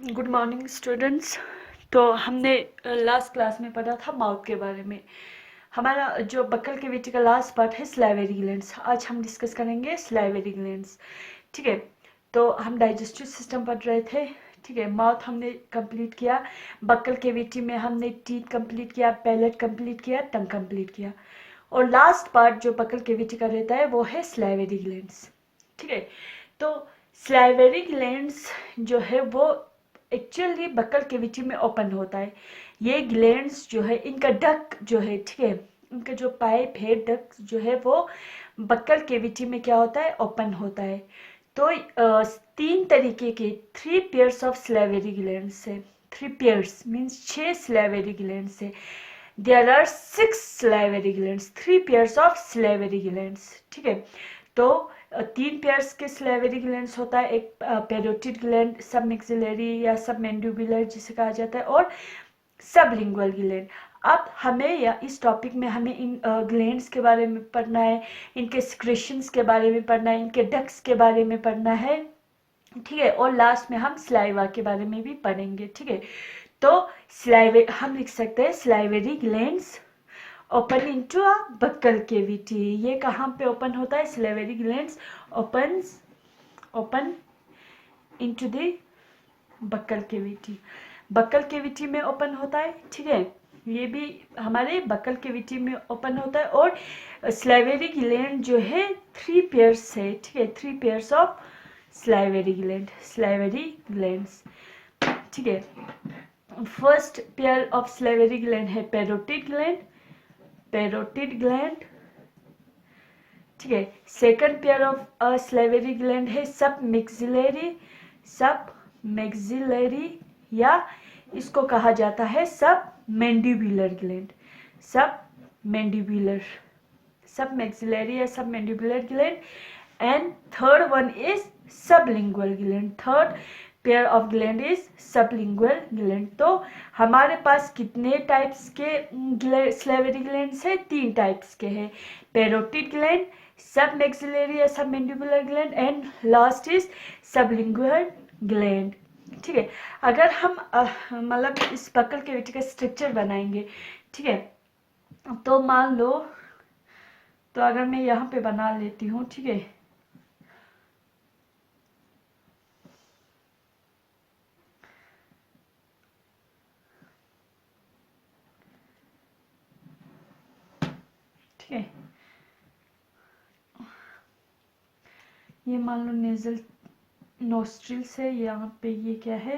Good morning students. तो हमने last class में पढ़ा था माउथ के बारे में। हमारा जो बक्कल कैविटी का लास्ट पार्ट है स्लाइवरी ग्लैंड्स। आज हम डिस्कस करेंगे स्लाइवरी ग्लैंड्स। ठीक है, तो हम डाइजेस्टिव सिस्टम पढ़ रहे थे। ठीक है, माउथ हमने कंप्लीट किया, बक्कल कैविटी में हमने टीथ कंप्लीट किया, पैलेट कंप्लीट किया, टंग कंप्लीट किया, और लास्ट पार्ट जो बक्कल कैविटी का रहता है वो है स्लाइवरी ग्लैंड्स। ठीक है, तो स्लाइवरी ग्लैंड्स जो है वो एक्चुअली बक्कल कैविटी में ओपन होता है। ये ग्लैंड्स जो है इनका डक जो है, ठीक है, इनका जो पाइप है, डक जो है वो बक्कल कैविटी में क्या होता है, ओपन होता है। तो तीन तरीके के 3 पेयर्स ऑफ स्लाइवरी ग्लैंड्स है। 3 पेयर्स मीन्स 6 स्लाइवरी ग्लैंड्स है। There are 6 salivary glands, 3 pairs of salivary glands. ठीक है, तो 3 पेयर्स के स्लाइवरी ग्लैंड्स होता है, एक पेरोटिड ग्लैंड, सब मैक्सिलरी या सब मैंडिबुलर जिसे कहा जाता है, और सबलिंगुअल ग्लैंड। अब हमें या इस टॉपिक में हमें इन ग्लैंड्स के बारे में पढ़ना है, इनके सिक्रेशंस के बारे में पढ़ना है, इनके डक्ट्स के बारे में पढ़ना है। ठीक है, और लास्ट में हम स्लाइवा के बारे में भी पढ़ेंगे। ठीक है, तो हम लिख सकते हैं salivary glands open into a buccal cavity. ये कहाँ पे ओपन होता है? Salivary glands open into the buccal cavity. Buccal cavity में ओपन होता है। ठीक है, ये भी हमारे बक्कल कैविटी में ओपन होता है। और स्लाइवरी ग्लैंड जो है 3 पेयर्स है। ठीक है, 3 पेयर्स ऑफ स्लाइवरी ग्लैंड्स। ठीक है, first pair of salivary gland है पैरोटिड ग्लैंड। ठीक है, second pair of salivary gland है सब मैक्सिलरी या इसको कहा जाता है सब मैंडिबुलर ग्लैंड। सब मैक्सिलरी या सब mandibular gland. And third one is sublingual gland. Third pair of gland is sublingual gland. तो हमारे पास कितने टाइप्स के स्लाइवरी ग्लैंड्स है? 3 टाइप्स के हैं, पैरोटिड ग्लैंड, सब मैक्सिलरी या सब mandibular gland, and last is sublingual gland. ठीक है, अगर हम मतलब इस बक्कल कैविटी का स्ट्रक्चर बनाएंगे, ठीक है, तो मान लो, तो अगर मैं यहाँ पे बना लेती हूँ, ठीक है, ठीक है, ये मान लो नेजल नोस्ट्रिल्स है, यहाँ पे ये क्या है,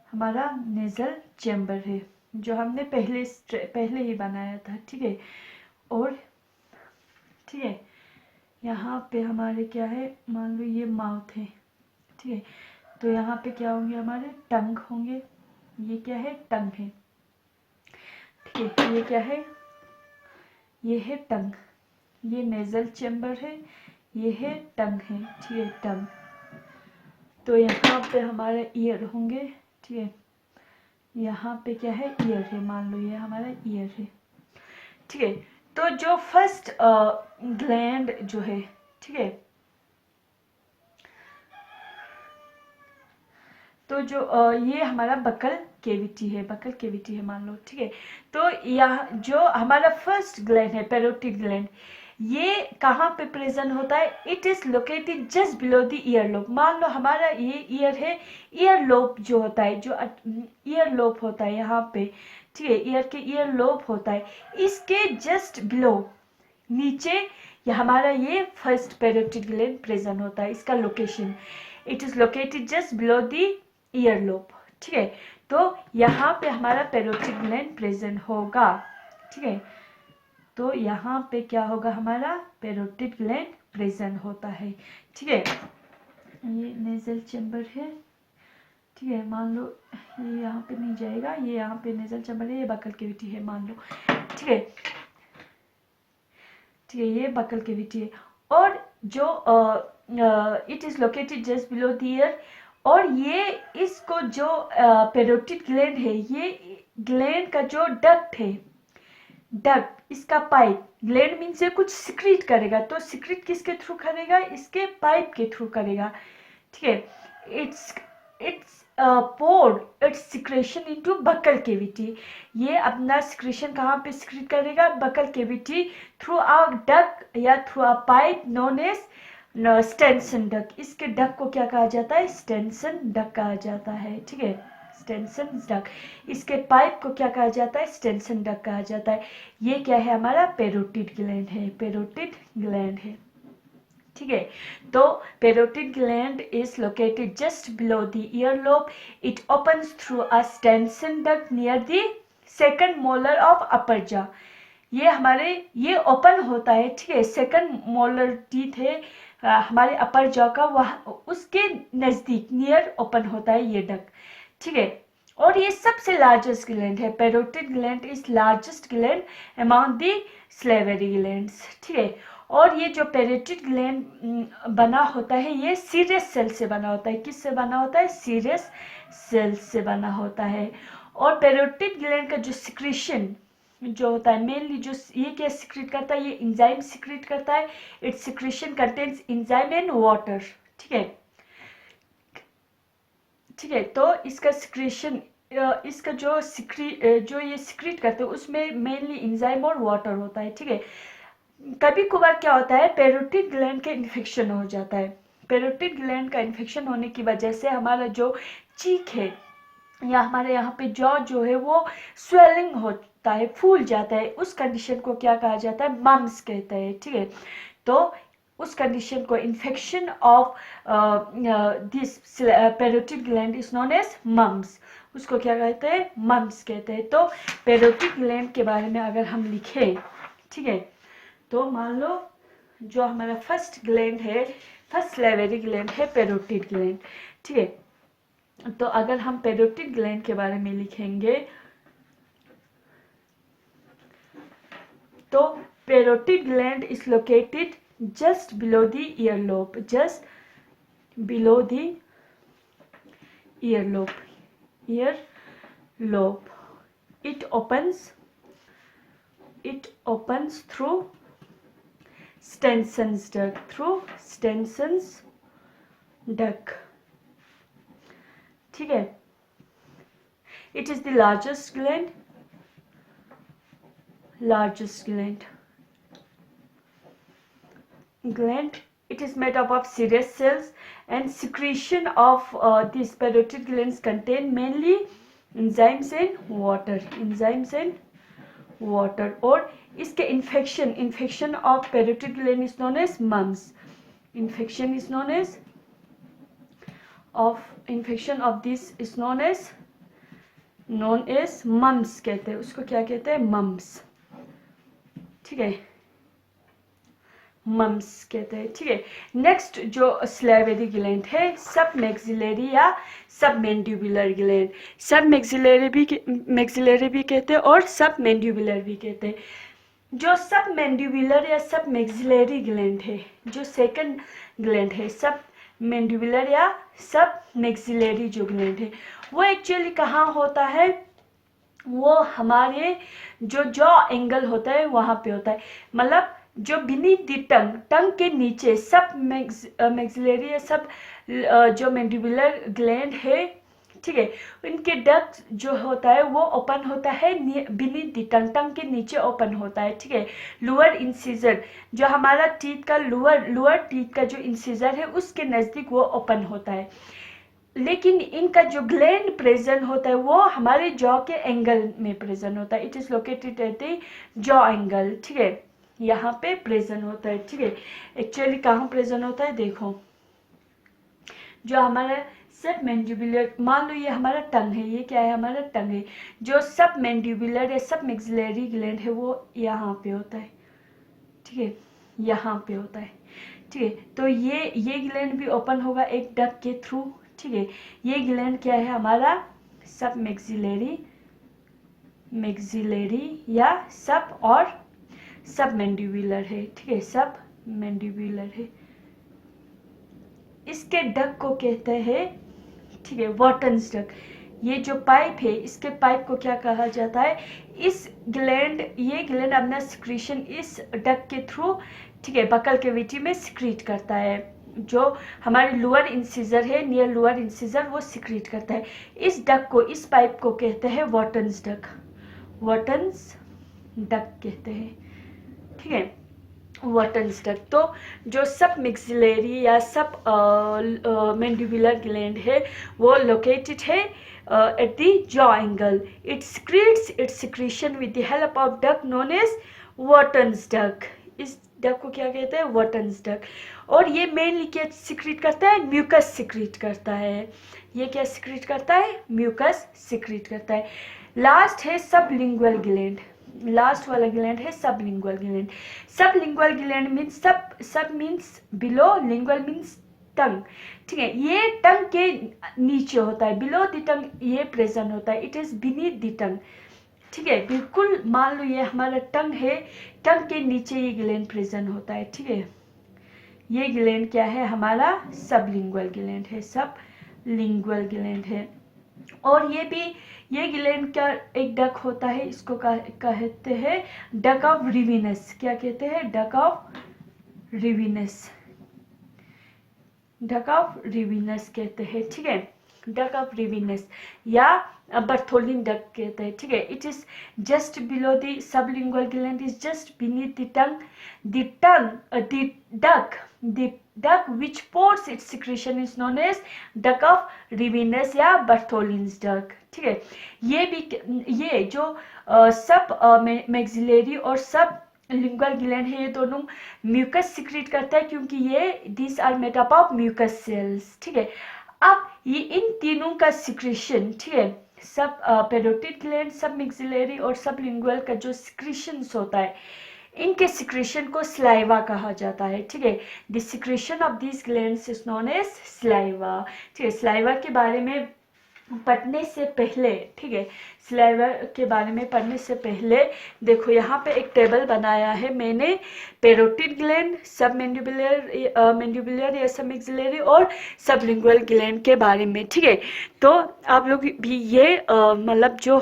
हमारा नेजल चैम्बर है जो हमने पहले ही बनाया था। ठीक है, और ठीक है, यहाँ पे हमारे क्या है, मान लो ये माउथ है। ठीक है, तो यहाँ पे क्या होंगे, हमारे टंग होंगे। ये क्या है? टंग है। ठीक है, ये क्या है? ये है टंग। ये नेजल चैम्बर है, ये है टंग है। ठीक है, टंग। तो यहाँ पे हमारे ईयर होंगे। ठीक है, यहाँ पे क्या है? ईयर है, मान लो ये हमारा ईयर है। ठीक है, तो जो फर्स्ट ग्लैंड जो है, ठीक है, तो जो ये हमारा बक्कल कैविटी है मान लो। ठीक है, तो यह जो हमारा फर्स्ट ग्लैंड है पैरोटिड ग्लैंड, ये कहाँ पे प्रेजेंट होता है? It is located just below the ear lobe. मान लो हमारा ये ईयर है, ईयर लोब जो होता है, जो ईयर लोब होता है यहाँ पे, ठीक है, ईयर लोब होता है, इसके जस्ट बिलो नीचे ये हमारा ये फर्स्ट पैरोटिड ग्लैंड प्रेजेंट होता है। इसका location, it is located just below the ear lobe. ठीक है, तो यहाँ पे हमारा पैरोटिड ग्लैंड प्रेजेंट होगा। ठीक है, तो यहाँ पे क्या होगा, हमारा पैरोटिड ग्लैंड प्रेजेंट होता है। ठीक है, ये नेजल चैम्बर है। ठीक है, मान लो ये यहाँ पे नहीं जाएगा, ये यहाँ पे नेजल चैम्बर है, ये बक्कल कैविटी है मान लो। ठीक है, ठीक है, ये बक्कल कैविटी है। और जो it is located just below the year, और ये इसको जो पैरोटिड ग्लैंड है, ये ग्लैंड का जो डक्ट है, डक्ट इसका पाइप, ग्लैंड मीन से कुछ सिक्रीट करेगा, तो सिक्रीट किसके थ्रू करेगा? इसके पाइप के थ्रू करेगा। ठीक है, it's pour its secretion into buccal cavity. ये अपना secretion कहाँ पे secrete करेगा? buccal cavity through a duct या through a pipe known as Stenson duct. इसके duct को क्या कहा जाता है? Stenson duct कहा जाता है, ठीक है, Stenson duct. इसके पाइप को क्या कहा जाता है? Stenson duct कहा जाता है. ये क्या है? हमारा पेरोटिड ग्लैंड है, पेरोटिड ग्लैंड है, ठीक है. तो parotid gland is located just below the earlobe. It opens through a Stensen duct near the second molar of upper jaw. ये ओपन होता है, ठीक है, सेकंड मोलर टीथ है हमारे अपर जॉ का, वह उसके नजदीक नियर ओपन होता है ये डक्ट, ठीक है. और ये सबसे लार्जेस्ट ग्लैंड है. Parotid gland is largest gland among the salivary glands, ठीक है. और ये जो पेरोटिड ग्लैंड बना होता है ये सीरस सेल से बना होता है. किससे बना होता है? सीरस सेल से बना होता है. और पेरोटिड ग्लैंड का जो सिक्रीशन जो होता है मेनली जो ये क्या सिक्रीट करता है? ये इंजाइम सिक्रीट करता है. It's secretion contains enzyme and water, ठीक है, ठीक है. तो इसका सिक्रीशन इसका जो ये सिक्रीट करते हैं उसमें मेनली इंजाइम और वाटर होता है, ठीक है. कभी कभार क्या होता है? पेरोटिड ग्लैंड का इन्फेक्शन हो जाता है. पेरोटिड ग्लैंड का इन्फेक्शन होने की वजह से हमारा जो चीक है या हमारे यहाँ पे जॉ जो है वो स्वेलिंग होता है, फूल जाता है. उस कंडीशन को क्या कहा जाता है? मम्स कहते हैं, ठीक है. तो उस कंडीशन को infection of this parotid gland is known as mumps. उसको क्या कहते हैं? मम्स कहते हैं. तो पेरोटिड ग्लैंड के बारे में अगर हम लिखें, ठीक है, तो मान लो जो हमारा फर्स्ट ग्लैंड है, फर्स्ट सलेवरी ग्लैंड है पेरोटिड ग्लैंड, ठीक है. तो अगर हम पेरोटिड ग्लैंड के बारे में लिखेंगे तो parotid gland is located just below the earlobe, just below the earlobe, earlobe. it opens through Stenson's duct, through Stenson's duct, ठीक है. It is the largest gland. It is made up of serous cells and secretion of these parotid glands contain mainly enzymes and water. और इसके infection of parotid gland is known as mumps. Infection of this is known as mumps कहते हैं. उसको क्या कहते हैं? mumps, ठीक है, मम्स कहते हैं, ठीक है. नेक्स्ट जो स्लेवरी ग्लैंड है सब मैक्सिलरी या सब मैंडिबुलर ग्लैंड. सब मैक्सिलरी भी कहते हैं और सब मैंडिबुलर भी कहते हैं. जो सब मैंडिबुलर या सब मैक्सिलरी ग्लैंड है, जो सेकंड ग्लैंड है सब मैंडिबुलर या सब मैक्सिलरी जो ग्लैंड है, वो एक्चुअली कहाँ होता है? वो हमारे जो जॉ एंगल होता है वहां पे होता है. मतलब जो बिनीथ द टंग के नीचे सब मैक्सिलरी या सब जो मैंडिबुलर ग्लैंड है, ठीक है, इनके डक्ट जो होता है वो ओपन होता है बिनीथ द टंग के नीचे ओपन होता है, ठीक है. लोअर इंसिजर जो हमारा टीथ का लोअर टीथ का जो इंसिजर है उसके नजदीक वो ओपन होता है. लेकिन इनका जो ग्लैंड प्रेजेंट होता है वो हमारे जॉ के एंगल में प्रेजेंट होता है. It is located at the jaw angle, ठीक है, यहाँ पे प्रेजेंट होता है, ठीक है. एक्चुअली कहाँ प्रेजेंट होता है? देखो, जो हमारा सब मैंडिबुलर, मान लो ये हमारा टंग है, ये क्या है? हमारा टंग है. जो सब मैंडिबुलर या सब मैक्सिलरी ग्लैंड है वो यहाँ पे होता है, ठीक है, यहाँ पे होता है, ठीक है. तो ये ग्लैंड भी ओपन होगा एक डक्ट के थ्रू, ठीक है. ये ग्लैंड क्या है? हमारा सब मैक्सिलरी या सब और सब मैंडिबुलर है, ठीक है, सब मैंडिबुलर है. इसके डक को कहते हैं, ठीक है, वॉटन्स डक. ये जो पाइप है इसके पाइप को क्या कहा जाता है? ये ग्लैंड अपना सिक्रीशन इस डक के थ्रू, ठीक है, बकल कैविटी में सिक्रीट करता है. जो हमारे लोअर इंसिजर है, नियर लोअर इंसिजर, वो सिक्रीट करता है। इस डक को, इस पाइप को कहते हैं वॉटन्स डक, वॉटन्स डक कहते हैं, ठीक है, वॉटन्स डक। तो जो सब मिक्सिलरी या सब मैंडिबुलर ग्लैंड है वो लोकेटेड है at the jaw angle. It secretes its secretion with the help of duct known as Wharton's duct. इस डक को क्या कहते हैं? वॉटन्स डक। और ये मेनली क्या सिक्रीट करता है? म्यूकस सिक्रीट करता है। ये क्या सिक्रीट करता है? म्यूकस सिक्रीट करता है। लास्ट है सबलिंगुअल ग्लैंड। लास्ट वाला ग्लैंड है sublingual gland. Sublingual gland means सब मीन्स बिलो, लिंगुअल मीन्स टंग, ठीक है। ये टंग के नीचे होता है, बिलो द टंग ये प्रेजेंट होता है, इट इज बीनीथ द टंग, ठीक है। बिल्कुल मान लो ये हमारा टंग है, टंग के नीचे ये ग्लैंड प्रेजेंट होता है, ठीक है। ये ग्लैंड क्या है? हमारा सबलिंगुअल ग्लैंड है, सबलिंगुअल ग्लैंड है। और ये ग्लैंड का एक डक होता है, इसको कहते हैं डक ऑफ रिविनस। क्या कहते हैं? Duct of Rivinus, duct of Rivinus कहते हैं, ठीक है। डक ऑफ रिविनस या बर्थोलिन डक कहते हैं, ठीक है। It is just below the sublingual gland, is just beneath the tongue, the duct which pours its secretion is known as duct of Rivinus या बर्थोलिन्स डक, ठीक है। ये जो सब मैक्सिलरी और सब लिंगुअल ग्लैंड है, ये दोनों म्यूकस सिक्रीट करता है क्योंकि ये this are made up of mucus cells, ठीक है। अब ये इन तीनों का सिक्रेशन, ठीक है, सब पेरोटिड ग्लैंड, सब मैक्सिलरी और सब लिंगुअल का जो सिक्रेशंस होता है, इनके सिक्रेशन को स्लाइवा कहा जाता है, ठीक है। The secretion of this glands is known as saliva, ठीक है। स्लाइवा के बारे में पढ़ने से पहले, ठीक है, स्लाइवा के बारे में पढ़ने से पहले देखो यहाँ पे एक टेबल बनाया है मैंने, पेरोटिड ग्लैंड, सब मैंडिबुलर या सब मैक्सिलरी और सबलिंगुअल ग्लैंड के बारे में, ठीक है। तो आप लोग भी ये मतलब जो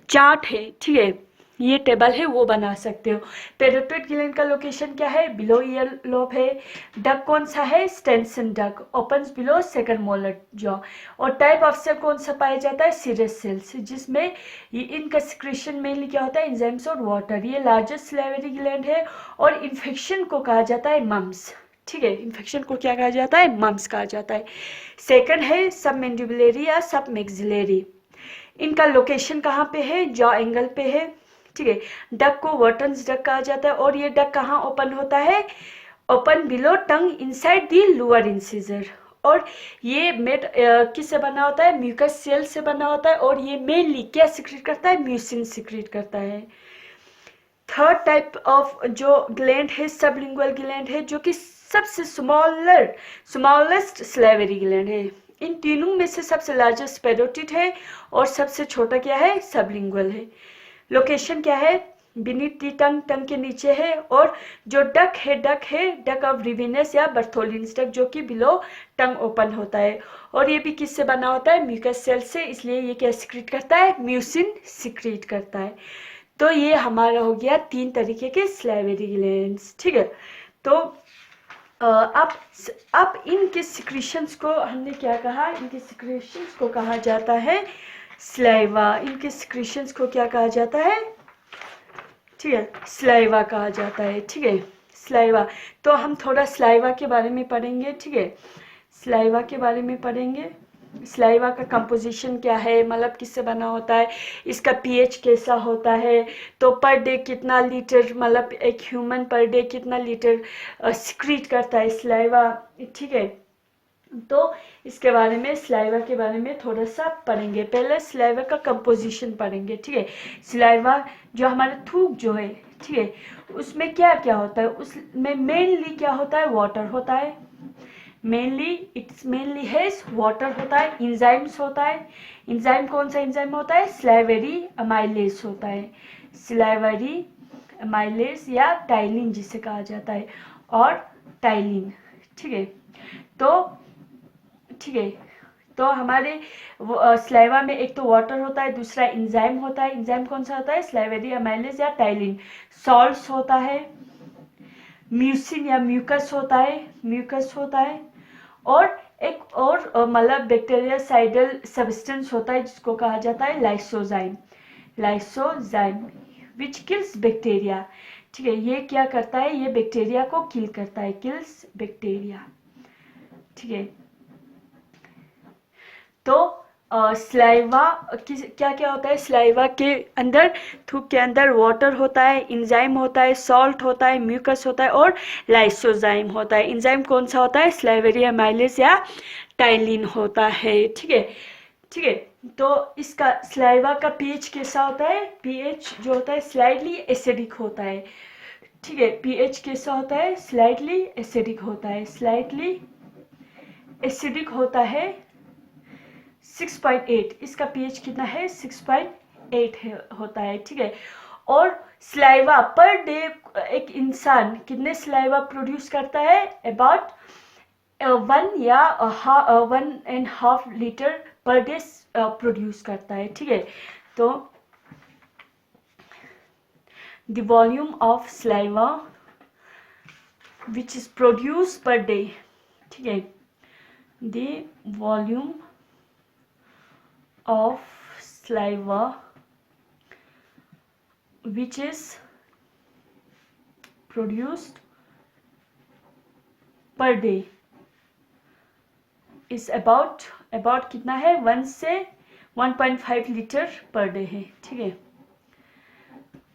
चार्ट है, ठीक है, ये टेबल है वो बना सकते हो। पेरोटिड ग्लैंड का लोकेशन क्या है? बिलो ईयर लोब है। डक कौन सा है? Stensen duck, opens below second molar jaw. और टाइप ऑफ सेल कौन सा पाया जाता है? सीरस सेल्स, जिसमें इनका सिक्रेशन मेनली क्या होता है? एंजाइम्स और वाटर। ये लार्जेस्ट सलाइवरी ग्लैंड है और इन्फेक्शन को कहा जाता है मम्स, ठीक है। इन्फेक्शन को क्या कहा जाता है? मम्स कहा जाता है। सेकंड है सब मैंडिबुलरी या सब मैक्सिलरी। इनका लोकेशन कहाँ पे है? जॉ एंगल पे है, ठीक है। डक को वॉटन्स डक कहा जाता है और ये डक कहाँ ओपन होता है? Open below tongue inside the lower incisor. और ये मेड किससे बना होता है? म्यूकस सेल से बना होता है। और ये मेनली क्या सिक्रीट करता है? म्यूसिन सिक्रीट करता है। थर्ड टाइप ऑफ जो ग्लैंड है सबलिंगुअल ग्लैंड है, जो कि सबसे स्मॉलेस्ट सलाइवरी ग्लैंड है। इन तीनों में से सबसे लार्जेस्ट पेरोटिड है और सबसे छोटा क्या है? सबलिंगुअल है। लोकेशन क्या है? बीनीथ दी टंग, टंग के नीचे है। और जो डक है डक ऑफ रिविनस या बर्थोलिन्स डक, जो कि बिलो टंग ओपन होता है। और ये भी किससे बना होता है? म्यूकस सेल से, इसलिए ये क्या सिक्रीट करता है? म्यूसिन सिक्रीट करता है। तो ये हमारा हो गया 3 तरीके के सलाइवरी ग्लैंड्स, ठीक है। तो अब इनके सिक्रीशंस को हमने क्या कहा? इनके सिक्रीशंस को कहा जाता है स्लाइवा। इनके सिक्रीशंस को क्या कहा जाता है? ठीक है, स्लाइवा कहा जाता है, ठीक है, स्लाइवा। तो हम थोड़ा स्लाइवा के बारे में पढ़ेंगे, ठीक है। स्लाइवा के बारे में पढ़ेंगे। स्लाइवा का कंपोजिशन क्या है, मतलब किससे बना होता है, इसका पीएच कैसा होता है, तो पर डे कितना लीटर, मतलब एक ह्यूमन पर डे कितना लीटर सिक्रीट करता है स्लाइवा, ठीक है। तो इसके बारे में, स्लाइवा के बारे में थोड़ा सा पढ़ेंगे। पहले स्लाइवा का कंपोजिशन पढ़ेंगे, ठीक है। स्लाइवा जो हमारा थूक जो है, ठीक है, उसमें क्या क्या होता है? उसमें मेनली क्या होता है? वाटर होता है, मेनली है वाटर होता है, इंजाइम्स होता है। इंजाइम कौन सा इंजाइम होता है? स्लाइवेरी अमाइलेज होता है, स्लाइवेरी अमाइलेज या टाइलिन जिसे कहा जाता है, और टाइलिन, ठीक है। तो हमारे स्लाइवा में एक तो वाटर होता है, दूसरा इंजाइम होता है। इंजाइम कौन सा होता है? स्लाइवेरी अमाइलेज या टाइलिन। सॉल्ट्स होता है, म्यूसिन या म्यूकस होता है और एक और मतलब बैक्टीरियासाइडल सब्सटेंस होता है जिसको कहा जाता है लाइसोजाइम विच किल्स बैक्टीरिया। ठीक है, ये क्या करता है, ये बैक्टीरिया को किल करता है, किल्स बैक्टीरिया। ठीक है, तो स्लाइवा क्या क्या होता है, स्लाइवा के अंदर, थूक के अंदर वाटर होता है, इंजाइम होता है, सॉल्ट होता है, म्यूकस होता है और लाइसोजाइम होता है। इंजाइम कौन सा होता है, स्लाइवेरी एमाइलेज या टाइलिन होता है। ठीक है, ठीक है, तो इसका स्लाइवा का पीएच कैसा होता है, पीएच जो होता है स्लाइटली एसिडिक होता है। ठीक है, पीएच कैसा होता है, स्लाइटली एसिडिक होता है, स्लाइटली एसिडिक होता है 6.8, इसका पीएच कितना है 6.8 होता है। ठीक है, और स्लाइवा पर डे एक इंसान कितने स्लाइवा प्रोड्यूस करता है, about 1.5 litre per day produce करता है। ठीक है, तो the volume of saliva which is produce per day. ठीक है, the volume of saliva which is produced per day is about कितना है, 1 से 1.5 लीटर पर डे है। ठीक है,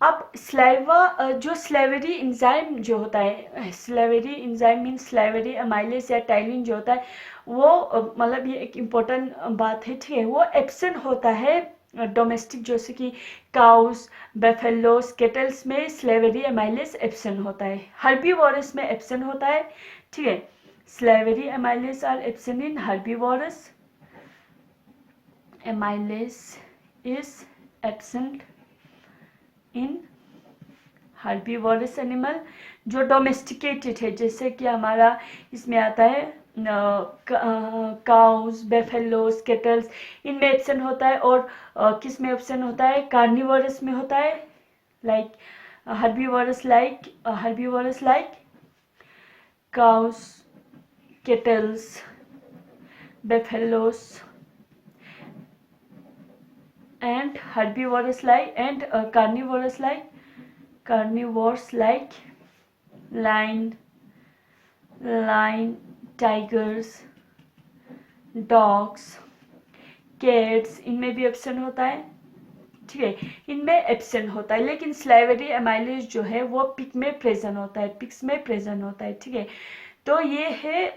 अब स्लाइवा जो स्लाइवेरी इंजाइम जो होता है, स्लाइवेरी इंजाइम मीन स्लाइवेरी एमाइलेज या टाइलिन जो होता है वो मतलब ये एक इम्पोर्टेंट बात है। ठीक है, वो एब्सेंट होता है डोमेस्टिक जैसे कि काउस, बेफेलोस, केटल्स में स्लाइवेरी एमाइलेज एब्सेंट होता है, हर्बीवोरस में एब्सेंट होता है। ठीक है, salivary amylase are absent in herbivorous, amylase is absent in herbivorous animal जो डोमेस्टिकेटेड है, जैसे कि हमारा इसमें आता है काउस, बेफेलोस, केटल्स, इनमें एब्सेंट होता है। और किस में एब्सेंट होता है, कार्निवोरस में होता है, like herbivorous like cows, cattles, buffaloes and herbivorous like and carnivorous like lion, tigers, dogs, cats, इनमें भी एब्सेंट होता है। ठीक है, इनमें एब्सेंट होता है, लेकिन स्लाइवेरी एमाइलेज जो है वो पिग में प्रेजेंट होता है, पिग्स में प्रेजेंट होता है। ठीक है, तो ये है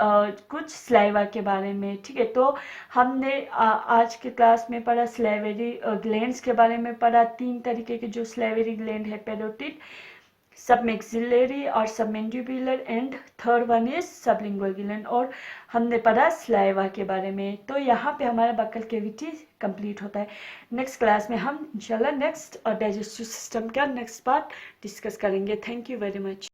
कुछ स्लाइवा के बारे में। ठीक है, तो हमने आज के क्लास में पढ़ा स्लाइवेरी ग्लैंड्स के बारे में पढ़ा, 3 तरीके के जो स्लाइवेरी ग्लैंड है, पैरोटिड, सबमैक्सिलरी और submandibular and third one is sublingual gland, और हमने पढ़ा स्लाइवा के बारे में। तो यहाँ पे हमारा बक्कल कैविटी कंप्लीट होता है। नेक्स्ट क्लास में हम इंशाल्लाह नेक्स्ट डाइजेस्टिव सिस्टम का नेक्स्ट पार्ट डिस्कस करेंगे। Thank you very much.